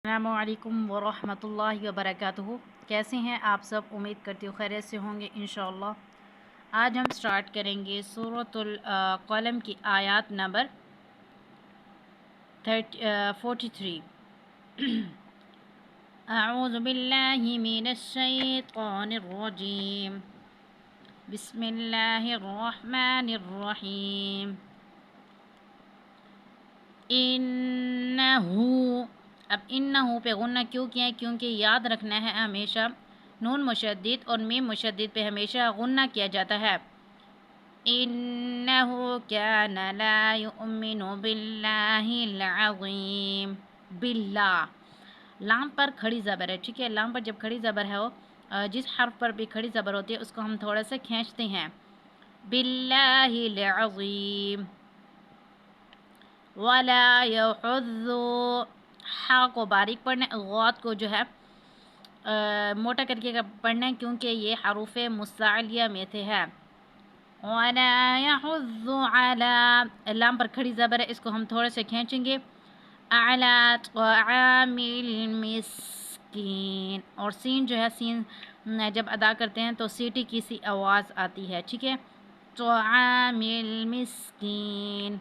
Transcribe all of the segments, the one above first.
السلام علیکم ورحمۃ اللہ وبرکاتہ۔ کیسے ہیں آپ سب؟ امید کرتی ہوں خیریت سے ہوں گے انشاءاللہ۔ آج ہم سٹارٹ کریں گے سورۃ القلم کی آیات نمبر 43۔ اعوذ باللہ من الشیطان الرجیم، بسم اللہ الرحمن الرحیم۔ انہو، اب انہو پہ غنہ کیوں کیا ہے؟ کیونکہ یاد رکھنا ہے ہمیشہ نون مشدد اور میم مشدد پہ ہمیشہ غنہ کیا جاتا ہے۔ انہو کان لا یؤمن باللہ العظیم، باللہ لام پر کھڑی زبر ہے، ٹھیک ہے؟ لام پر جب کھڑی زبر ہے جس حرف پر بھی کھڑی زبر ہوتی ہے اس کو ہم تھوڑا سا کھینچتے ہیں، باللہ العظیم۔ ولا یحض، ہا کو باریک پڑھنا ہے، غوات کو جو ہے موٹا کر کے پڑھنا ہے کیونکہ یہ حروف مستعلیہ میں سے ہے۔ ولا یحض علی، لام پر کھڑی زبر ہے، اس کو ہم تھوڑے سے کھینچیں گے، علی طعام المسکین، اور سین جو ہے، سین جب ادا کرتے ہیں تو سیٹی کی سی آواز آتی ہے، ٹھیک ہے؟ طعام المسکین۔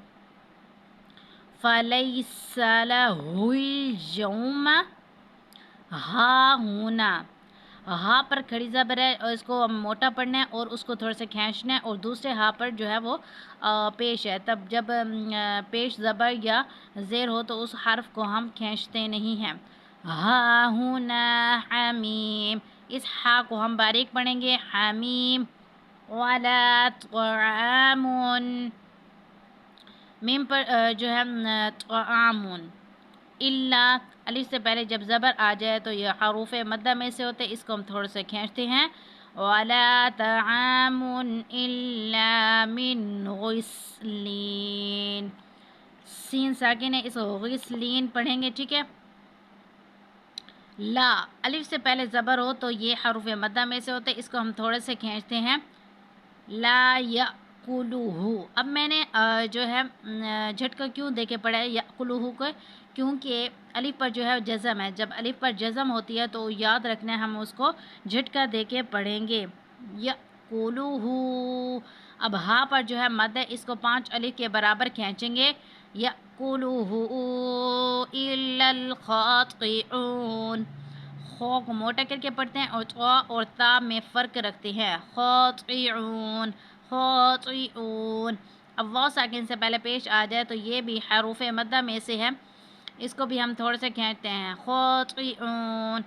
فلیس لہ اليوم ہاہنا، ہا پر کھڑی زبر ہے اور اس کو موٹا پڑھنا ہے اور اس کو تھوڑا سا کھینچنا ہے، اور دوسرے ہا پر جو ہے وہ پیش ہے، تب جب پیش زبر یا زیر ہو تو اس حرف کو ہم کھینچتے نہیں ہیں۔ ہاہنا حمیم، اس ہا کو ہم باریک پڑھیں گے، حمیم۔ ولا طعام، میم پر جو ہے طعامون، الا، الف سے پہلے جب زبر آ جائے تو یہ حروف مدہ میں سے ہوتے ہیں، اس کو ہم تھوڑا سا کھینچتے ہیں۔ ولا طعام الا من غسلین، سین ساکن ہے، اس کو غسلین پڑھیں گے، ٹھیک ہے؟ لا، الف سے پہلے زبر ہو تو یہ حروف مدہ میں سے ہوتے ہیں، اس کو ہم تھوڑے سے کھینچتے ہیں، لا یأکلہ۔ اب میں نے جو ہے جھٹکا کیوں دے کے پڑھا ہے یأکلہ کو؟ کیونکہ الف پر جو ہے جزم ہے، جب الف پر جزم ہوتی ہے تو یاد رکھنا ہے ہم اس کو جھٹکا دے کے پڑھیں گے، یأکلہ۔ اب ہا پر جو ہے مد ہے، اس کو 5 الف کے برابر کھینچیں گے، یأکلہ الا الخاطئون۔ خو کو موٹا کر کے پڑھتے ہیں اور طا اور تا میں فرق رکھتے ہیں، خاطئون، خاطئون۔ اب واو ساکن سے پہلے پیش آ جائے تو یہ بھی حروف مدہ میں سے ہے، اس کو بھی ہم تھوڑے سے کھینچتے ہیں، خاطئون۔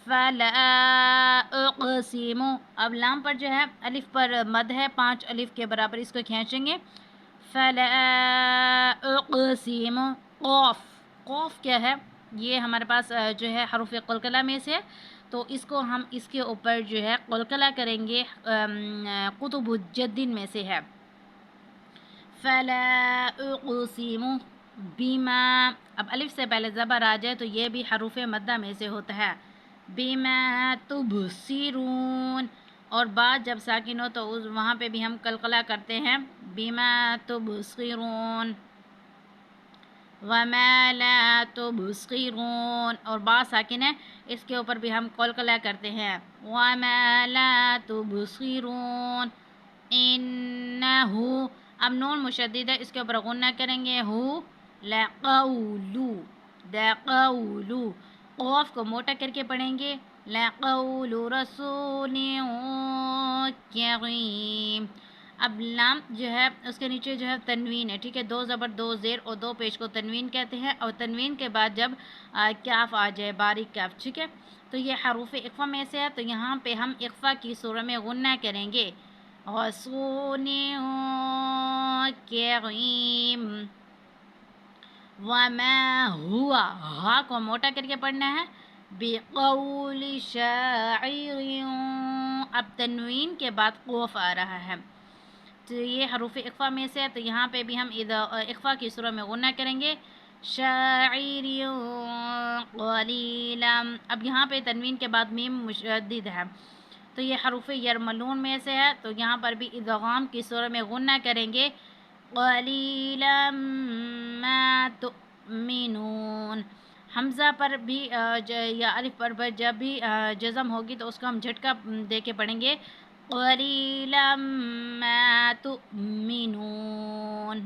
فلا اقسم، اب لام پر جو ہے الف پر مد ہے 5 الف کے برابر، اس کو کھینچیں گے، فلا اقسم۔ قوف، قوف کیا ہے؟ یہ ہمارے پاس جو ہے حروف قلقلہ میں سے، تو اس کو ہم اس کے اوپر جو ہے قلقلہ کریں گے، قطب الجدین میں سے ہے، فلا اقسم بما، اب الف سے پہلے زبر آ جائے تو یہ بھی حروف مدہ میں سے ہوتا ہے، بما تبصرون، اور بعد جب ساکن ہو تو وہاں پہ بھی ہم قلقلہ کرتے ہیں، بما تبصرون، وما لا تبصرون، اور با ساکن ہے، اس کے اوپر بھی ہم قلقلہ کرتے ہیں، وما لا تبصرون۔ انہو، اب نون مشدد ہے، اس کے اوپر غنہ کریں گے، ہو لقول، لقول، قوف کو موٹا کر کے پڑھیں گے، لقول رسول کریم۔ اب لام جو ہے اس کے نیچے جو ہے تنوین ہے، ٹھیک ہے؟ 2 زبر 2 زیر اور 2 پیش کو تنوین کہتے ہیں، اور تنوین کے بعد جب کاف آ جائے، باریک کاف، ٹھیک ہے؟ تو یہ حروف اخفا میں سے ہے، تو یہاں پہ ہم اخفا کی صورت میں غنہ کریں گے، رسول کریم۔ وما ہوا، ہا کو موٹا کر کے پڑھنا ہے، بقول شاعر، اب تنوین کے بعد قوف آ رہا ہے، تو یہ حروف اخفا میں سے ہے، تو یہاں پہ بھی ہم اخفا کی صورت میں غنہ کریں گے، شاعر قلیلا۔ اب یہاں پہ تنوین کے بعد میم مشدد ہے، تو یہ حروف یرملون میں سے ہے، تو یہاں پر بھی ادغام کی صورت میں غنہ کریں گے، قلیلا ما تؤمنون۔ حمزہ پر بھی یا الف پر جب بھی جزم ہوگی تو اس کو ہم جھٹکا دے کے پڑھیں گے قلیلا ما تؤمنون.